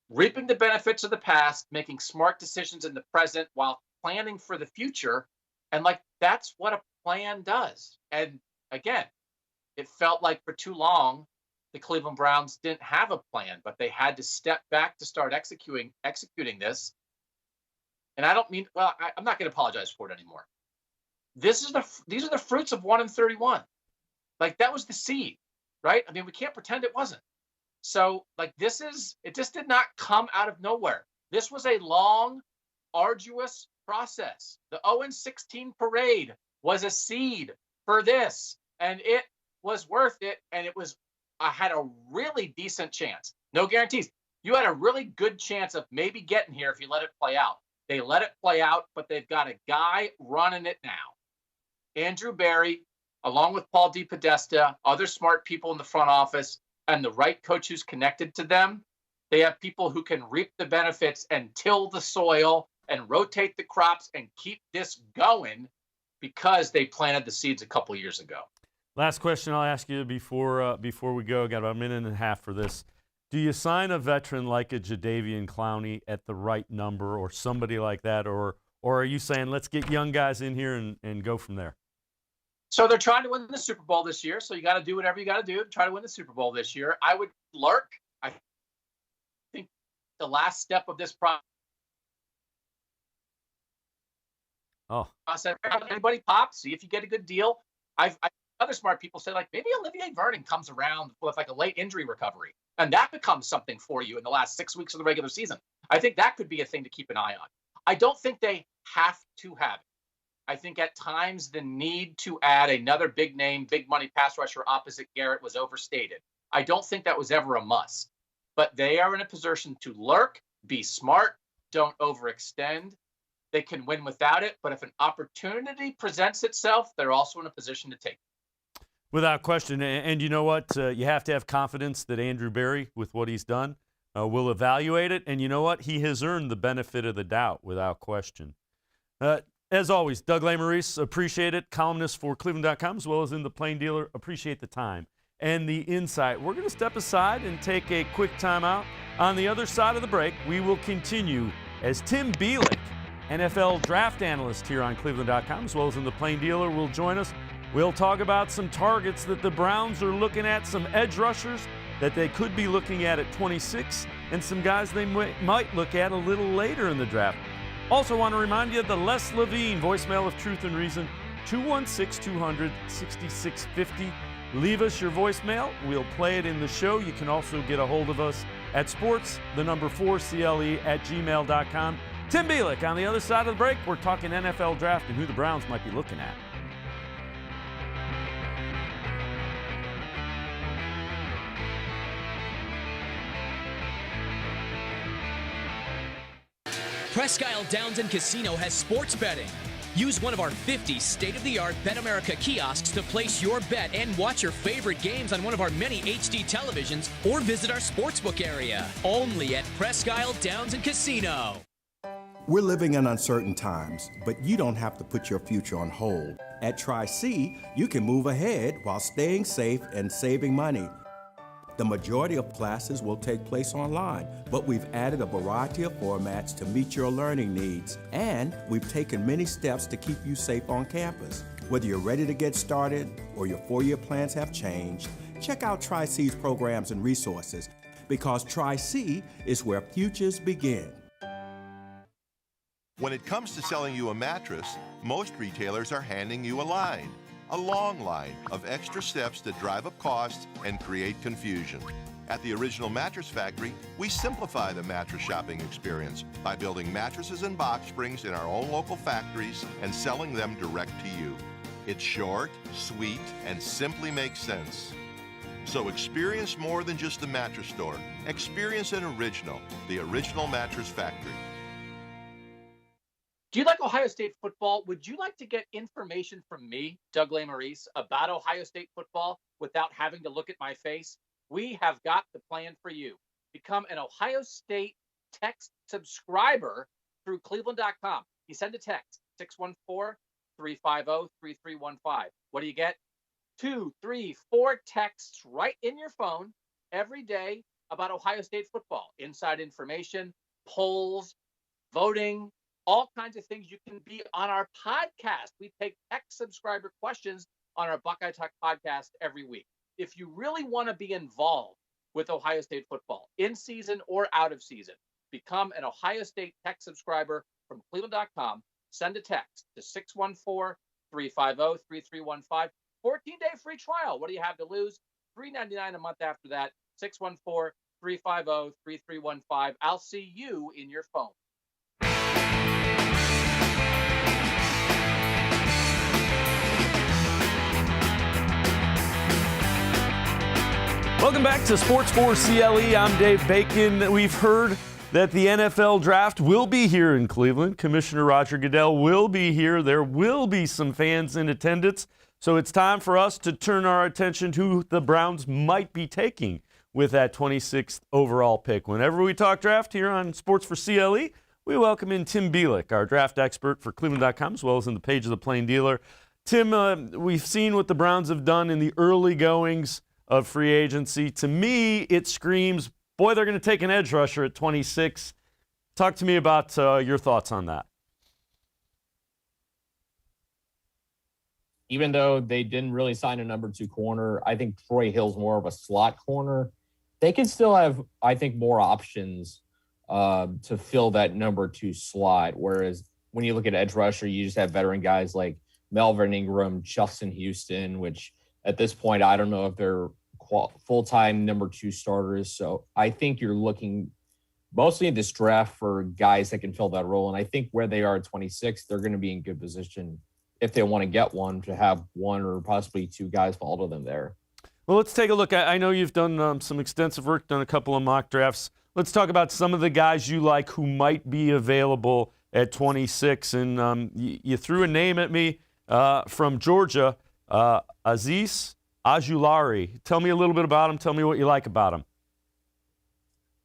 reaping the benefits of the past, making smart decisions in the present while planning for the future. And like, that's what a plan does. And again, it felt like for too long, the Cleveland Browns didn't have a plan, but they had to step back to start executing this. And I don't mean, well, I'm not going to apologize for it anymore. These are the fruits of 1-31. Like, that was the seed, right? I mean, we can't pretend it wasn't. So, like, it just did not come out of nowhere. This was a long, arduous process. The 0-16 parade was a seed for this, and it was worth it. And I had a really decent chance. No guarantees. You had a really good chance of maybe getting here if you let it play out. They let it play out, but they've got a guy running it now. Andrew Berry, along with Paul DePodesta, other smart people in the front office, and the right coach who's connected to them. They have people who can reap the benefits and till the soil and rotate the crops and keep this going because they planted the seeds a couple of years ago. Last question I'll ask you before we go. Got about a minute and a half for this. Do you sign a veteran like a Jadeveon Clowney at the right number, or somebody like that, or are you saying let's get young guys in here and go from there? So they're trying to win the Super Bowl this year, so you got to do whatever you got to do to try to win the Super Bowl this year. I would lurk. I think the last step of this process. Anybody pop, see if you get a good deal. Other smart people say, like, maybe Olivier Vernon comes around with like a late injury recovery, and that becomes something for you in the last 6 weeks of the regular season. I think that could be a thing to keep an eye on. I don't think they have to have it. I think at times the need to add another big name, big money pass rusher opposite Garrett was overstated. I don't think that was ever a must, but they are in a position to lurk, be smart, don't overextend. They can win without it, but if an opportunity presents itself, they're also in a position to take it. Without question. And you know what? You have to have confidence that Andrew Berry, with what he's done, will evaluate it. And you know what? He has earned the benefit of the doubt, without question. As always, Doug Lesmerises, appreciate it. Columnist for cleveland.com, as well as in the Plain Dealer, appreciate the time and the insight. We're going to step aside and take a quick timeout. On the other side of the break, we will continue as Tim Bielik, NFL draft analyst here on cleveland.com, as well as in the Plain Dealer, will join us. We'll talk about some targets that the Browns are looking at, some edge rushers, that they could be looking at 26 and some guys they might look at a little later in the draft. Also want to remind you of the Les Levine voicemail of Truth and Reason, 216-200-6650. Leave us your voicemail. We'll play it in the show. You can also get a hold of us at sports4CLE@gmail.com. Tim Bielik on the other side of the break. We're talking NFL draft and who the Browns might be looking at. Presque Isle Downs and Casino has sports betting. Use one of our 50 state-of-the-art Bet America kiosks to place your bet and watch your favorite games on one of our many HD televisions or visit our sportsbook area. Only at Presque Isle Downs and Casino. We're living in uncertain times, but you don't have to put your future on hold. At Tri-C, you can move ahead while staying safe and saving money. The majority of classes will take place online, but we've added a variety of formats to meet your learning needs, and we've taken many steps to keep you safe on campus. Whether you're ready to get started or your four-year plans have changed, check out Tri-C's programs and resources, because Tri-C is where futures begin. When it comes to selling you a mattress, most retailers are handing you a line. A long line of extra steps that drive up costs and create confusion. At the Original Mattress Factory, we simplify the mattress shopping experience by building mattresses and box springs in our own local factories and selling them direct to you. It's short, sweet, and simply makes sense. So experience more than just the mattress store. Experience an original, the Original Mattress Factory. Do you like Ohio State football? Would you like to get information from me, Doug Lesmerises, about Ohio State football without having to look at my face? We have got the plan for you. Become an Ohio State text subscriber through cleveland.com. You send a text, 614-350-3315. What do you get? 2, 3, 4 texts right in your phone every day about Ohio State football. Inside information, polls, voting, all kinds of things. You can be on our podcast. We take text subscriber questions on our Buckeye Talk podcast every week. If you really want to be involved with Ohio State football, in season or out of season, become an Ohio State text subscriber from cleveland.com. Send a text to 614-350-3315. 14-day free trial. What do you have to lose? $3.99 a month after that. 614-350-3315. I'll see you in your phone. Welcome back to Sports4CLE. I'm Dave Bacon. We've heard that the NFL draft will be here in Cleveland. Commissioner Roger Goodell will be here. There will be some fans in attendance. So it's time for us to turn our attention to who the Browns might be taking with that 26th overall pick. Whenever we talk draft here on Sports4CLE, we welcome in Tim Bielik, our draft expert for cleveland.com, as well as in the page of the Plain Dealer. Tim, we've seen what the Browns have done in the early goings of free agency. To me, it screams, boy, they're going to take an edge rusher at 26. Talk to me about your thoughts on that. Even though they didn't really sign a number 2 corner, I think Troy Hill's more of a slot corner. They can still have, I think, more options to fill that number 2 slot. Whereas when you look at edge rusher, you just have veteran guys like Melvin Ingram, Justin Houston, which at this point, I don't know if they're full-time number 2 starters. So I think you're looking mostly in this draft for guys that can fill that role. And I think where they are at 26, they're going to be in good position if they want to get one, to have 1 or possibly 2 guys follow them there. Well, let's take a look. I know you've done some extensive work, done a couple of mock drafts. Let's talk about some of the guys you like who might be available at 26. And you threw a name at me from Georgia, AZEEZ OJULARI. Tell me a little bit about him. Tell me what you like about him.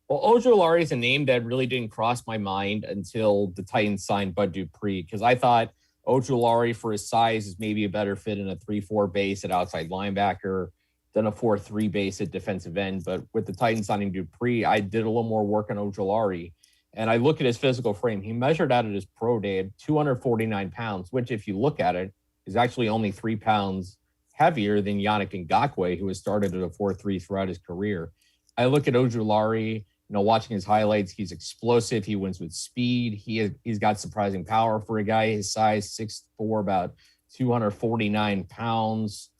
Well, OJULARI is a name that really didn't cross my mind until the Titans signed Bud Dupree, because I thought OJULARI, for his size, is maybe a better fit in a 3-4 base at outside linebacker than a 4-3 base at defensive end. But with the Titans signing Dupree, I did a little more work on OJULARI, and I look at his physical frame. He measured out at his pro day at 249 pounds, which, if you look at it, is actually only 3 pounds heavier than Yannick Ngakoue, who has started at a 4-3 throughout his career. I look at Ojulari, watching his highlights, he's explosive. He wins with speed. He's got surprising power for a guy his size, 6'4", about 249 pounds.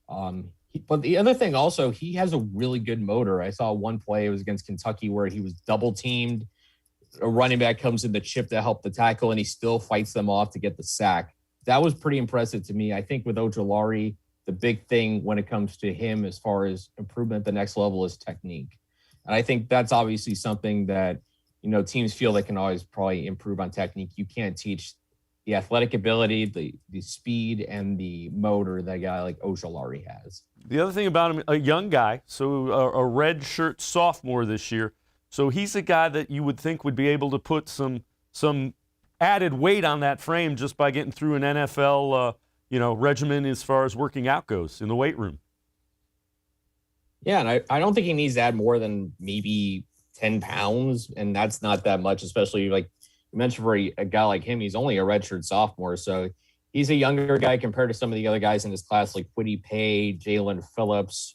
But the other thing also, he has a really good motor. I saw one play, it was against Kentucky, where he was double teamed. A running back comes in the chip to help the tackle, and he still fights them off to get the sack. That was pretty impressive to me. I think with Ojulari, the big thing when it comes to him as far as improvement at the next level is technique. And I think that's obviously something that, teams feel they can always probably improve on technique. You can't teach the athletic ability, the speed, and the motor that a guy like Ojulari has. The other thing about him, a young guy, so a red shirt sophomore this year. So he's a guy that you would think would be able to put some added weight on that frame just by getting through an NFL, regimen as far as working out goes in the weight room. Yeah, and I don't think he needs to add more than maybe 10 pounds, and that's not that much, especially like you mentioned for a guy like him. He's only a redshirt sophomore, so he's a younger guy compared to some of the other guys in his class like Kwity Paye, Jalen Phillips,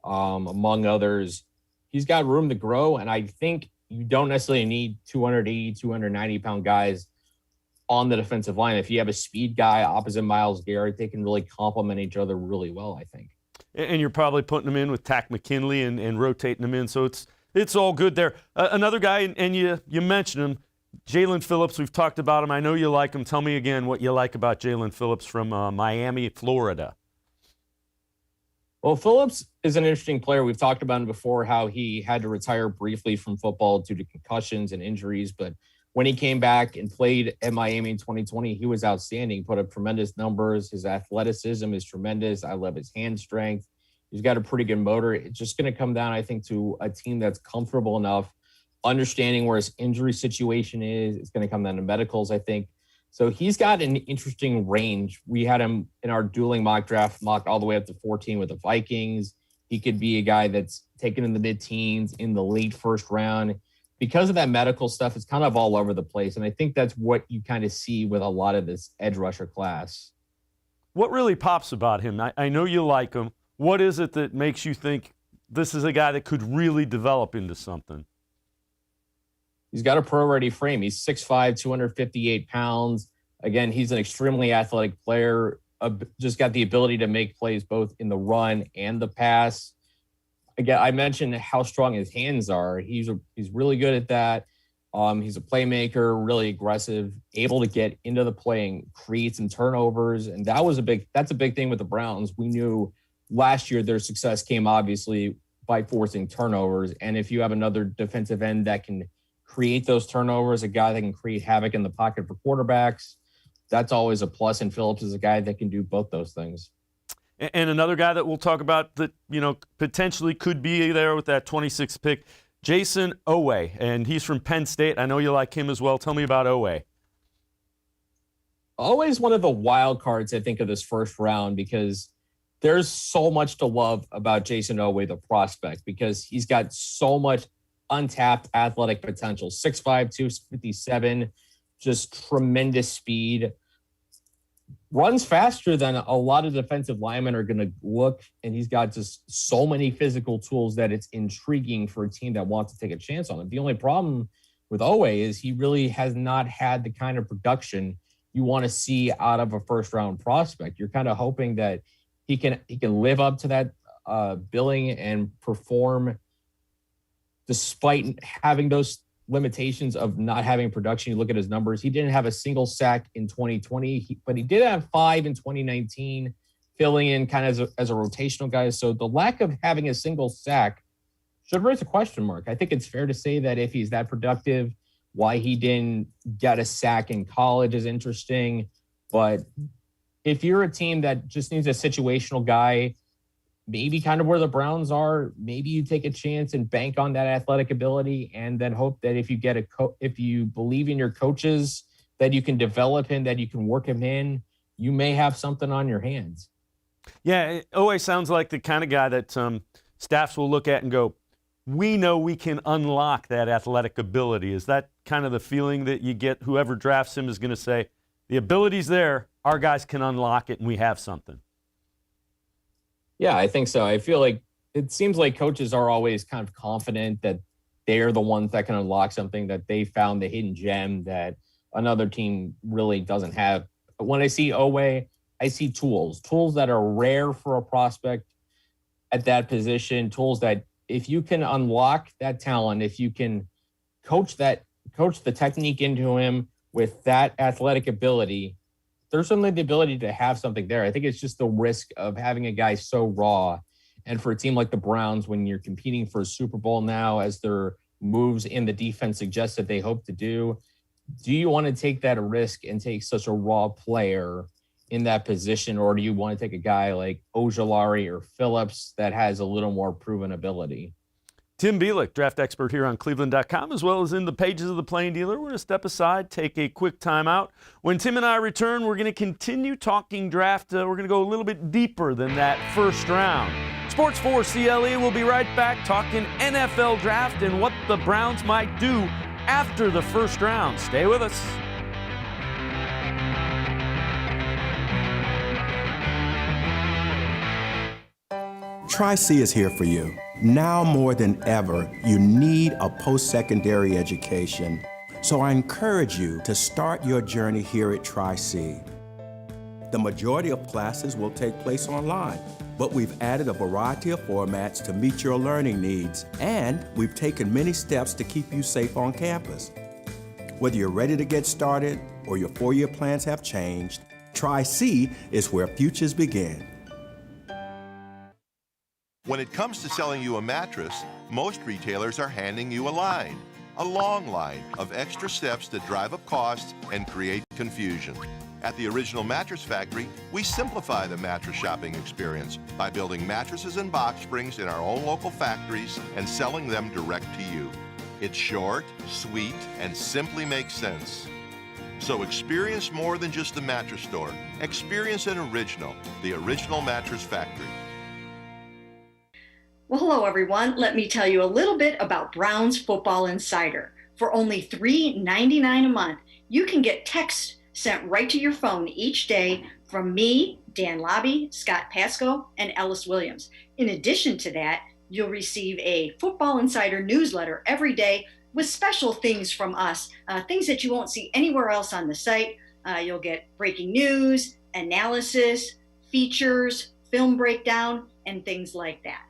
among others. He's got room to grow, and I think you don't necessarily need 280, 290-pound guys on the defensive line. If you have a speed guy opposite Myles Garrett, they can really complement each other really well, I think. And you're probably putting them in with Takk McKinley and rotating them in, so it's all good there. Another guy, and you mentioned him, Jalen Phillips. We've talked about him. I know you like him. Tell me again what you like about Jalen Phillips from Miami, Florida. Well, Phillips is an interesting player. We've talked about him before, how he had to retire briefly from football due to concussions and injuries. But when he came back and played at Miami in 2020, he was outstanding, put up tremendous numbers. His athleticism is tremendous. I love his hand strength. He's got a pretty good motor. It's just going to come down, I think, to a team that's comfortable enough, understanding where his injury situation is. It's going to come down to medicals, I think. So he's got an interesting range. We had him in our dueling mock draft, mocked all the way up to 14 with the Vikings. He could be a guy that's taken in the mid-teens, in the late first round. Because of that medical stuff, it's kind of all over the place. And I think that's what you kind of see with a lot of this edge rusher class. What really pops about him? I know you like him. What is it that makes you think this is a guy that could really develop into something? He's got a pro-ready frame. He's 6'5", 258 pounds. Again, he's an extremely athletic player, just got the ability to make plays both in the run and the pass. Again, I mentioned how strong his hands are. He's really good at that. He's a playmaker, really aggressive, able to get into the play and create some turnovers. And that's a big thing with the Browns. We knew last year their success came obviously by forcing turnovers. And if you have another defensive end that can create those turnovers, a guy that can create havoc in the pocket for quarterbacks, that's always a plus. And Phillips is a guy that can do both those things. And another guy that we'll talk about that, potentially could be there with that 26th pick, JAYSON OWEH, and he's from Penn State. I know you like him as well. Tell me about OWEH. OWEH is one of the wild cards, I think, of this first round, because there's so much to love about JAYSON OWEH, the prospect, because he's got so much untapped athletic potential. 6'5", 257, just tremendous speed. Runs faster than a lot of defensive linemen are going to look, and he's got just so many physical tools that it's intriguing for a team that wants to take a chance on him. The only problem with OWEH is he really has not had the kind of production you want to see out of a first-round prospect. You're kind of hoping that he can live up to that billing and perform despite having those limitations of not having production. You look at his numbers. He didn't have a single sack in 2020, but he did have 5 in 2019, filling in kind of as a rotational guy. So the lack of having a single sack should raise a question mark. I think it's fair to say that if he's that productive, why he didn't get a sack in college is interesting. But if you're a team that just needs a situational guy, maybe kind of where the Browns are, maybe you take a chance and bank on that athletic ability, and then hope that if you get if you believe in your coaches, that you can develop him, that you can work him in, you may have something on your hands. Yeah, OWEH sounds like the kind of guy that staffs will look at and go, we know we can unlock that athletic ability. Is that kind of the feeling that you get? Whoever drafts him is going to say, the ability's there, our guys can unlock it, and we have something. Yeah, I think so. I feel like it seems like coaches are always kind of confident that they're the ones that can unlock something, that they found the hidden gem that another team really doesn't have. But when I see OWEH, I see tools that are rare for a prospect at that position, tools that if you can unlock that talent, if you can coach the technique into him with that athletic ability, there's certainly the ability to have something there. I think it's just the risk of having a guy so raw. And for a team like the Browns, when you're competing for a Super Bowl now, as their moves in the defense suggest that they hope to do you want to take that risk and take such a raw player in that position? Or do you want to take a guy like OJULARI or PHILLIPS that has a little more proven ability? Tim Bielik, draft expert here on cleveland.com, as well as in the pages of the Plain Dealer. We're going to step aside, take a quick timeout. When Tim and I return, we're going to continue talking draft. We're going to go a little bit deeper than that first round. Sports4CLE will be right back talking NFL draft and what the Browns might do after the first round. Stay with us. Tri-C is here for you. Now more than ever, you need a post-secondary education. So I encourage you to start your journey here at Tri-C. The majority of classes will take place online, but we've added a variety of formats to meet your learning needs, and we've taken many steps to keep you safe on campus. Whether you're ready to get started or your four-year plans have changed, Tri-C is where futures begin. When it comes to selling you a mattress, most retailers are handing you a long line of extra steps that drive up costs and create confusion. At the Original Mattress Factory, we simplify the mattress shopping experience by building mattresses and box springs in our own local factories and selling them direct to you. It's short, sweet, and simply makes sense. So experience more than just a mattress store. Experience an original, the Original Mattress Factory. Well, hello, everyone. Let me tell you a little bit about Browns Football Insider. For only $3.99 a month, you can get text sent right to your phone each day from me, Dan Lobby, Scott Pasco, and Ellis Williams. In addition to that, you'll receive a Football Insider newsletter every day with special things from us, things that you won't see anywhere else on the site. You'll get breaking news, analysis, features, film breakdown, and things like that.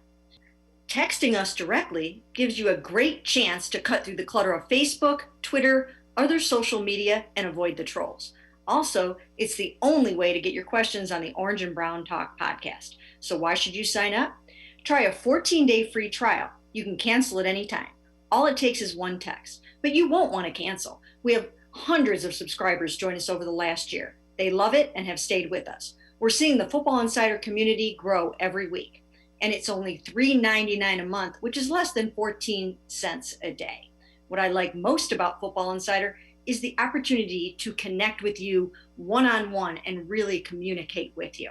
Texting us directly gives you a great chance to cut through the clutter of Facebook, Twitter, other social media, and avoid the trolls. Also, it's the only way to get your questions on the Orange and Brown Talk podcast. So why should you sign up? Try a 14-day free trial. You can cancel at any time. All it takes is one text, but you won't want to cancel. We have hundreds of subscribers join us over the last year. They love it and have stayed with us. We're seeing the Football Insider community grow every week. And it's only $3.99 a month, which is less than 14 cents a day. What I like most about Football Insider is the opportunity to connect with you one-on-one and really communicate with you.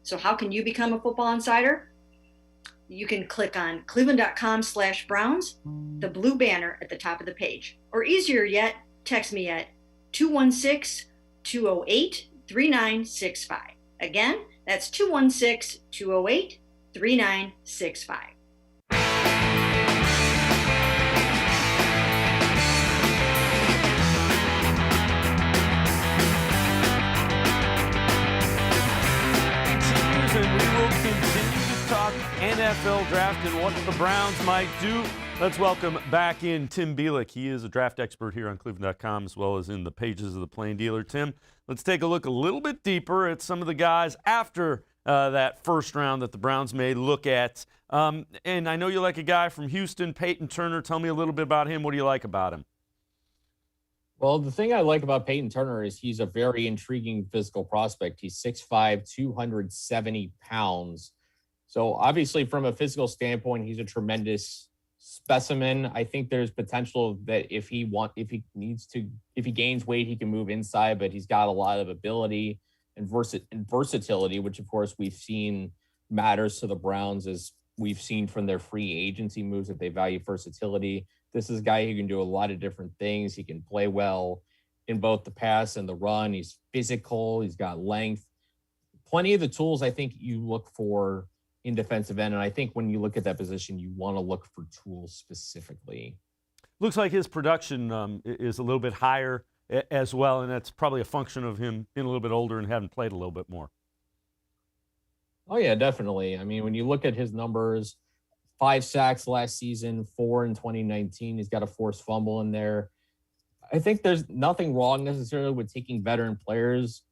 So how can you become a Football Insider? You can click on cleveland.com/Browns, the blue banner at the top of the page. Or easier yet, text me at 216-208-3965. Again, that's 216-208-3965. And we will continue to talk NFL draft and what the Browns might do. Let's welcome back in Tim Bielik. He is a draft expert here on cleveland.com as well as in the pages of the Plain Dealer. Tim, let's take a look a little bit deeper at some of the guys after that first round that the Browns may look at. And I know you like a guy from Houston, PAYTON Turner. Tell me a little bit about him. What do you like about him? Well, the thing I like about PAYTON Turner is he's a very intriguing physical prospect. He's 6'5", 270 pounds. So obviously from a physical standpoint, he's a tremendous specimen. I think there's potential that if he gains weight, he can move inside, but he's got a lot of ability and versatility, which of course we've seen matters to the Browns, as we've seen from their free agency moves that they value versatility. This is a guy who can do a lot of different things. He can play well in both the pass and the run. He's physical. He's got length. Plenty of the tools I think you look for in defensive end. And I think when you look at that position, you want to look for tools specifically. Looks like his production is a little bit higher as well, and that's probably a function of him being a little bit older and having played a little bit more. Oh, yeah, definitely. I mean, when you look at his numbers, 5 sacks last season, 4 in 2019. He's got a forced fumble in there. I think there's nothing wrong necessarily with taking veteran players,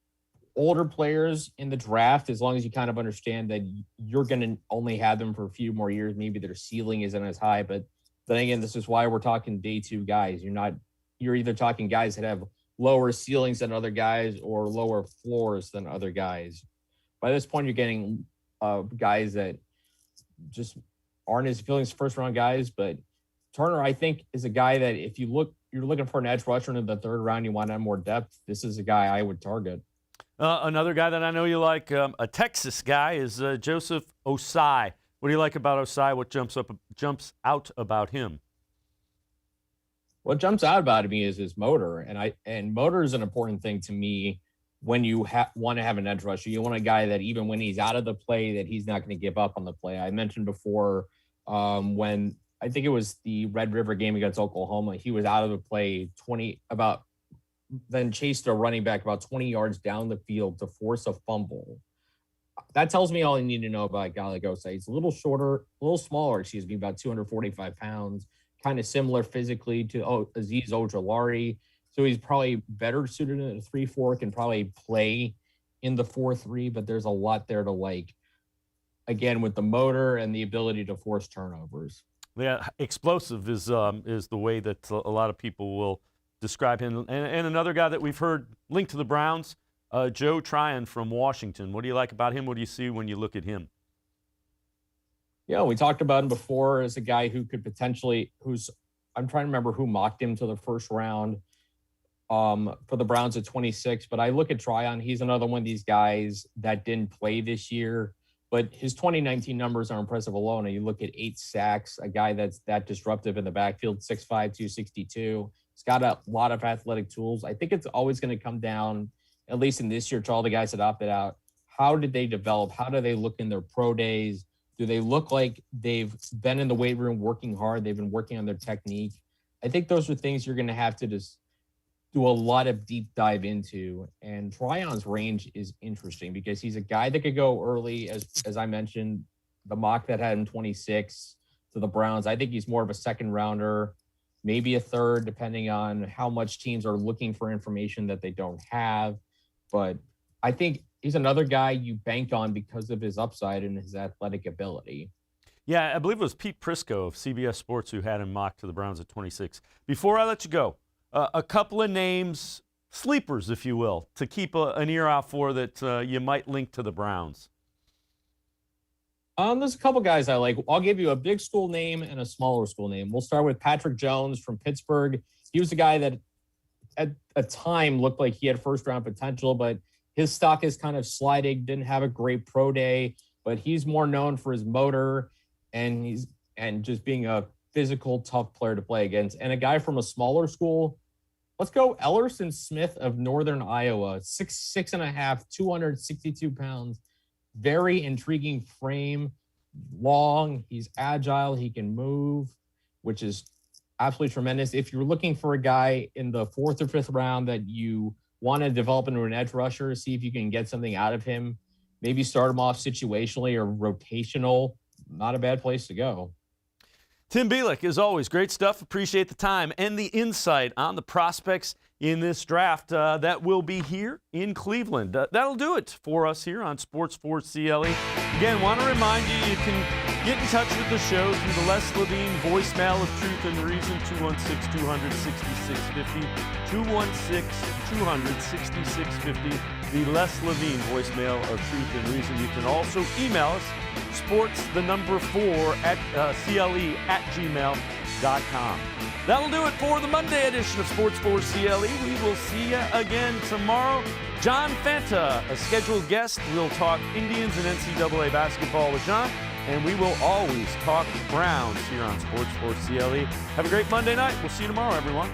older players in the draft, as long as you kind of understand that you're going to only have them for a few more years. Maybe their ceiling isn't as high, but then again, this is why we're talking day 2 guys. You're either talking guys that have lower ceilings than other guys or lower floors than other guys. By this point, you're getting guys that just aren't as feelings first round guys. But Turner, I think, is a guy that if you're looking for an edge rusher in the 3rd round, you want to have more depth. This is a guy I would target. Another guy that I know you like, a Texas guy, is Joseph Osai. What do you like about Osai? What jumps out about him? What jumps out about me is his motor, and motor is an important thing to me when you want to have an edge rusher. You want a guy that even when he's out of the play, that he's not going to give up on the play. I mentioned before when I think it was the Red River game against Oklahoma, he was out of the play then chased a running back about 20 yards down the field to force a fumble. That tells me all I need to know about a guy like Osai. He's a little smaller, about 245 pounds, kind of similar physically to AZEEZ OJULARI. So he's probably better suited in a 3-4, can probably play in the 4-3, but there's a lot there to like, again, with the motor and the ability to force turnovers. Yeah, explosive is the way that a lot of people will describe him. And another guy that we've heard linked to the Browns, Joe Tryon from Washington. What do you like about him? What do you see when you look at him? Yeah, we talked about him before as a guy who could potentially, I'm trying to remember who mocked him to the 1st round for the Browns at 26. But I look at Tryon. He's another one of these guys that didn't play this year, but his 2019 numbers are impressive alone. And you look at 8 sacks, a guy that's that disruptive in the backfield, 6'5", 262. He's got a lot of athletic tools. I think it's always going to come down, at least in this year, to all the guys that opted out. How did they develop? How do they look in their pro days? Do they look like they've been in the weight room working hard? They've been working on their technique. I think those are things you're going to have to just do a lot of deep dive into. And Tryon's range is interesting because he's a guy that could go early, as I mentioned, the mock that had him 26 to the Browns. I think he's more of a 2nd rounder, maybe a 3rd, depending on how much teams are looking for information that they don't have. But I think he's another guy you bank on because of his upside and his athletic ability. Yeah, I believe it was Pete Prisco of CBS Sports who had him mocked to the Browns at 26. Before I let you go, a couple of names, sleepers, if you will, to keep an ear out for that you might link to the Browns. There's a couple guys I like. I'll give you a big school name and a smaller school name. We'll start with Patrick Jones from Pittsburgh. He was a guy that at a time looked like he had 1st-round potential, but his stock is kind of sliding, didn't have a great pro day, but he's more known for his motor and just being a physical, tough player to play against. And a guy from a smaller school, let's go Ellerson Smith of Northern Iowa, 6'6.5", 262 pounds. Very intriguing frame, long, he's agile, he can move, which is absolutely tremendous. If you're looking for a guy in the 4th or 5th round that you want to develop into an edge rusher, see if you can get something out of him, maybe start him off situationally or rotational, not a bad place to go. Tim Bielik, as always, great stuff. Appreciate the time and the insight on the prospects in this draft that will be here in Cleveland. That'll do it for us here on Sports4CLE. Again, want to remind you, you can get in touch with the show through the Les Levine voicemail of Truth and Reason, 216-200-6650, 216-200-6650, the Les Levine voicemail of Truth and Reason. You can also email us, sports4CLE@gmail.com. That'll do it for the Monday edition of Sports4CLE. We will see you again tomorrow. John Fanta, a scheduled guest. We'll talk Indians and NCAA basketball with John, and we will always talk Browns here on Sports4CLE. Have a great Monday night. We'll see you tomorrow, everyone.